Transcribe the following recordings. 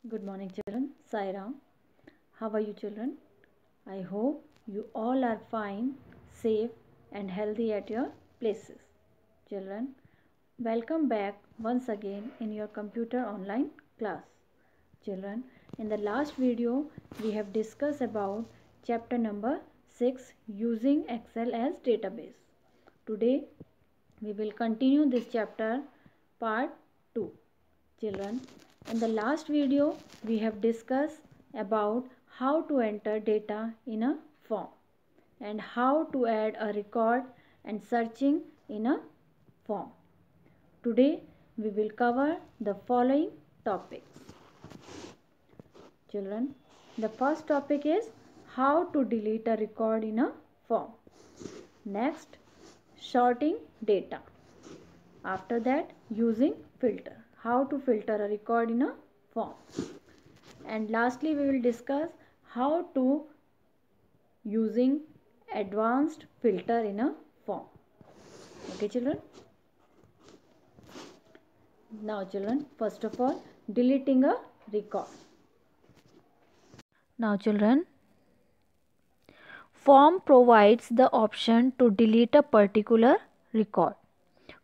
Good morning children. Sai Ram. How are you children? I hope you all are fine, safe and healthy at your places. Children, welcome back once again in your computer online class. Children, in the last video we have discussed about chapter number 6, using Excel as database. Today we will continue this chapter part 2. Children, in the last video we have discussed about how to enter data in a form and how to add a record and searching in a form. Today we will cover the following topics. Children, the first topic is how to delete a record in a form. Next, sorting data. After that, using filter. How to filter a record in a form. And lastly, we will discuss how to using advanced filter in a form. Okay children? Now children, first of all, deleting a record. Now children, form provides the option to delete a particular record.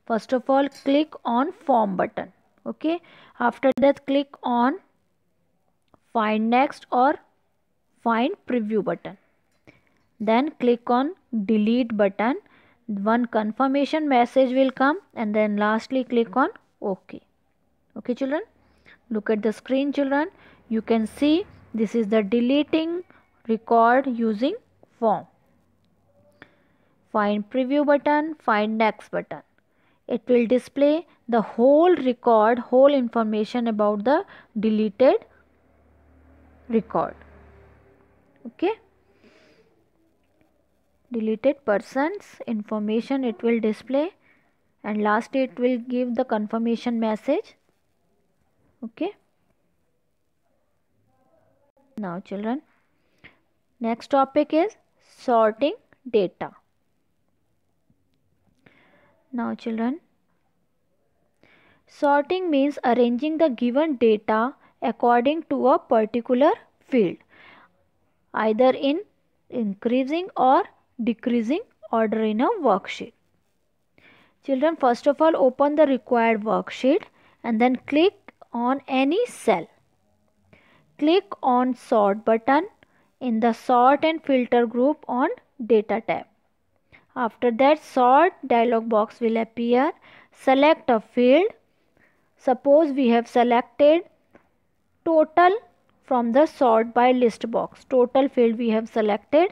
First of all, click on form button. Okay. After that, click on find next or find preview button. Then click on delete button. One confirmation message will come and then lastly click on OK. Okay children. Look at the screen children. You can see this is the deleting record using form. Find preview button, find next button. It will display the whole record, whole information about the deleted record. Okay. Deleted person's information it will display and lastly it will give the confirmation message. Okay. Now children, next topic is sorting data. Now children, sorting means arranging the given data according to a particular field, either in increasing or decreasing order in a worksheet. Children, first of all open the required worksheet and then click on any cell. Click on sort button in the sort and filter group on data tab. After that, sort dialog box will appear. Select a field. Suppose we have selected total from the sort by list box. Total field we have selected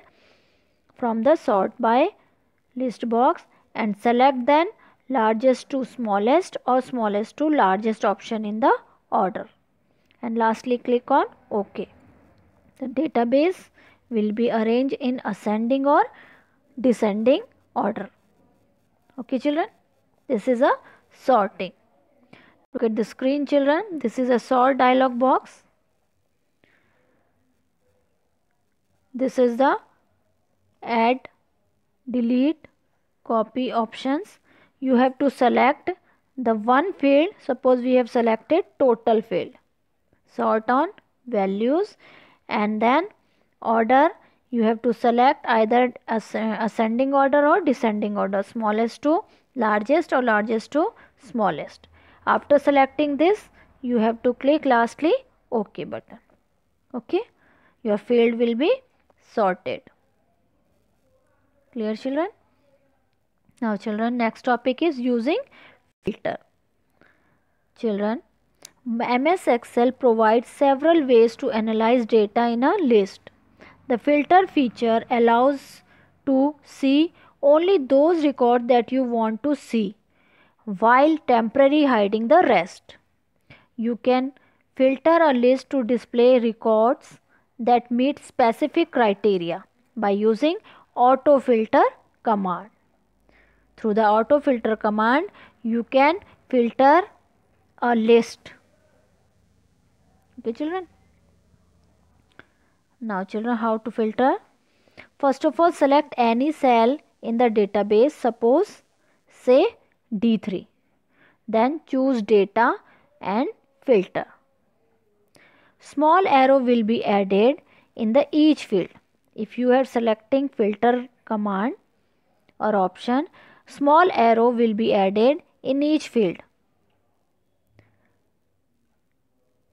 from the sort by list box and select then largest to smallest or smallest to largest option in the order. And lastly click on OK. The database will be arranged in ascending or descending order. Okay children, this is a sorting. Look at the screen children, this is a sort dialog box. This is the add, delete, copy options. You have to select the one field. Suppose we have selected total field. Sort on values and then order. You have to select either ascending order or descending order, smallest to largest or largest to smallest. After selecting this, you have to click lastly OK button. Okay, your field will be sorted. Clear children? Now children, next topic is using filter. Children, MS Excel provides several ways to analyze data in a list. The filter feature allows to see only those records that you want to see, while temporarily hiding the rest. You can filter a list to display records that meet specific criteria by using autofilter command. Through the autofilter command, you can filter a list. Okay children. Now children, how to filter? First of all, select any cell in the database, suppose say D3. Then choose data and filter. small arrow will be added in the each field. If you are selecting filter command or option, small arrow will be added in each field.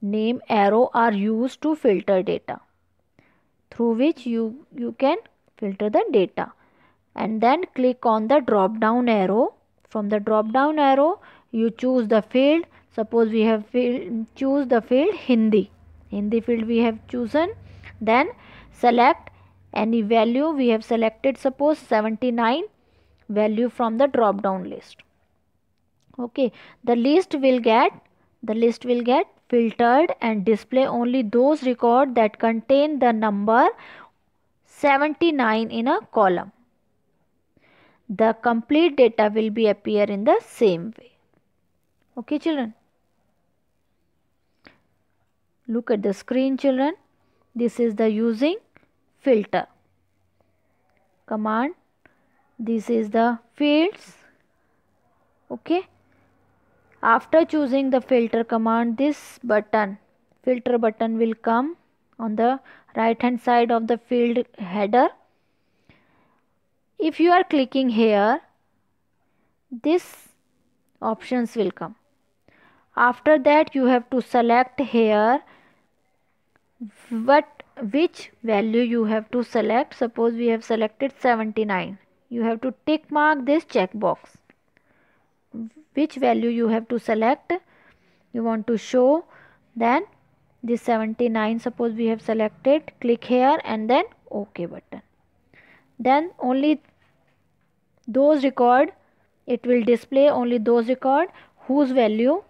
Name arrow are used to filter data, through which you can filter the data. And then click on the drop down arrow. From the drop down arrow you choose the field. Suppose we have choose the field Hindi field we have chosen. Then select any value we have selected, suppose 79 value from the drop down list. Okay, the list will get filtered and display only those records that contain the number 79 in a column. The complete data will be appear in the same way. Okay children, look at the screen children. This is the using filter command. This is the fields. Okay, after choosing the filter command, this button, filter button, will come on the right hand side of the field header. If you are clicking here, this options will come. After that you have to select here which value you have to select. Suppose we have selected 79. You have to tick mark this checkbox. Which value you have to select, you want to show. Then this 79, suppose we have selected, click here and then OK button. Then only those record, it will display only those record whose value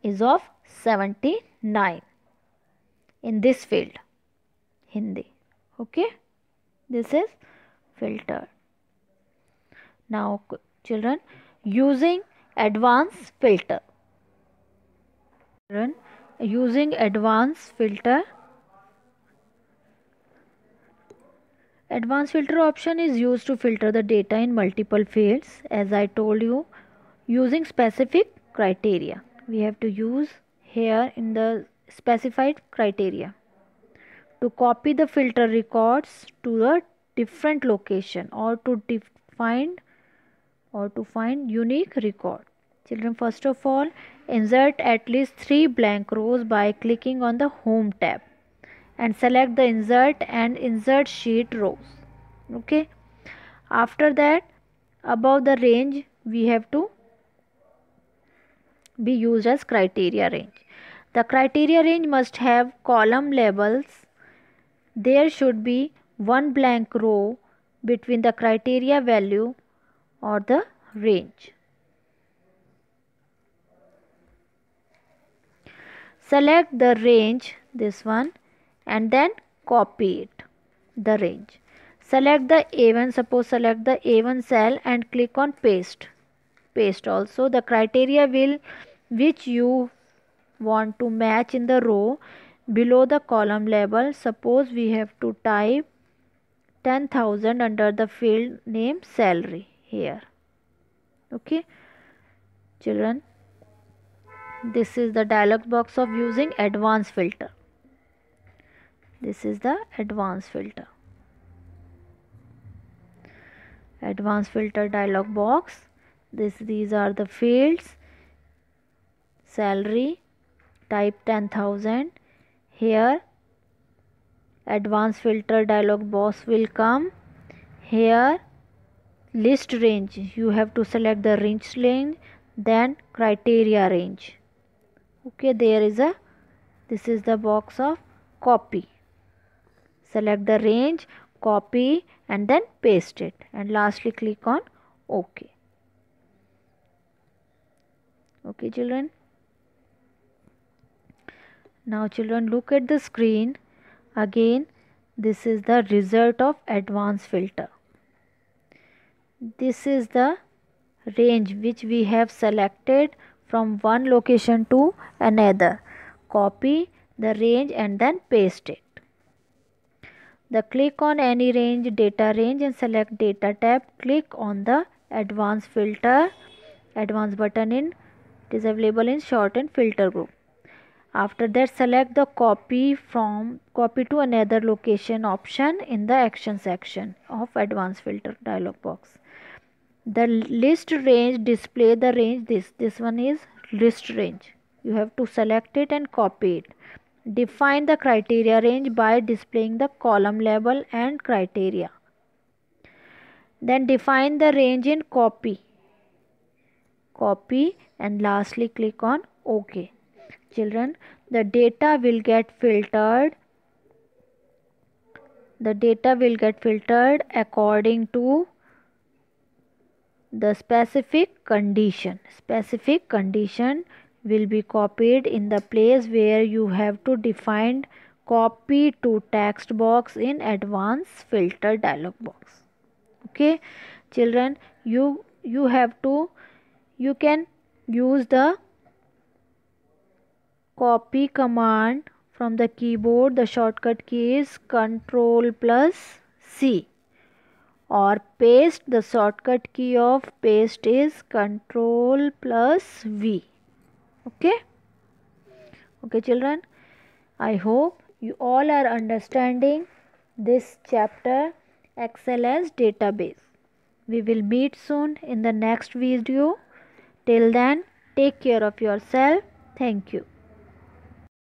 is of 79 in this field Hindi. Okay, this is filter. Now children, using advanced filter. Using advanced filter. Advanced filter option is used to filter the data in multiple fields, as I told you, using specific criteria. We have to use here in the specified criteria to copy the filter records to a different location or to find unique record. Children, first of all, insert at least 3 blank rows by clicking on the Home tab and select the insert and insert sheet rows. Okay, after that, above the range we have to be used as criteria range. The criteria range must have column labels. There should be 1 blank row between the criteria value or the range. Select the range, this one, and then copy it, the range. Select the A1, suppose select the A1 cell and click on paste. Paste also the criteria which you want to match in the row below the column label. Suppose we have to type 10,000 under the field name salary here. Okay children, this is the dialog box of using advanced filter. This is the advanced filter. Advanced filter dialog box. These are the fields. Salary, type 10,000. Here advanced filter dialog box will come. Here list range, you have to select the range, then criteria range. Okay, this is the box of copy. Select the range, copy and then paste it, and lastly click on OK. Okay children, now children, look at the screen again. This is the result of advanced filter. This is the range which we have selected from one location to another. Copy the range and then paste it. The click on any range, data range, and select data tab. Click on the advanced filter, advanced button. It is available in shortened filter group. After that, select the copy to another location option in the action section of advanced filter dialog box. The list range display the range. This one is list range. You have to select it and copy it. Define the criteria range by displaying the column label and criteria. Then define the range in copy and lastly click on OK. Children, the data will get filtered according to the specific condition. Specific condition will be copied in the place where you have to define copy to text box in advanced filter dialog box. Okay children, you can use the copy command from the keyboard. The shortcut key is Ctrl+C, or paste. The shortcut key of paste is Ctrl+V. Okay children, I hope you all are understanding this chapter, XLS database. We will meet soon in the next video. Till then, take care of yourself. Thank you.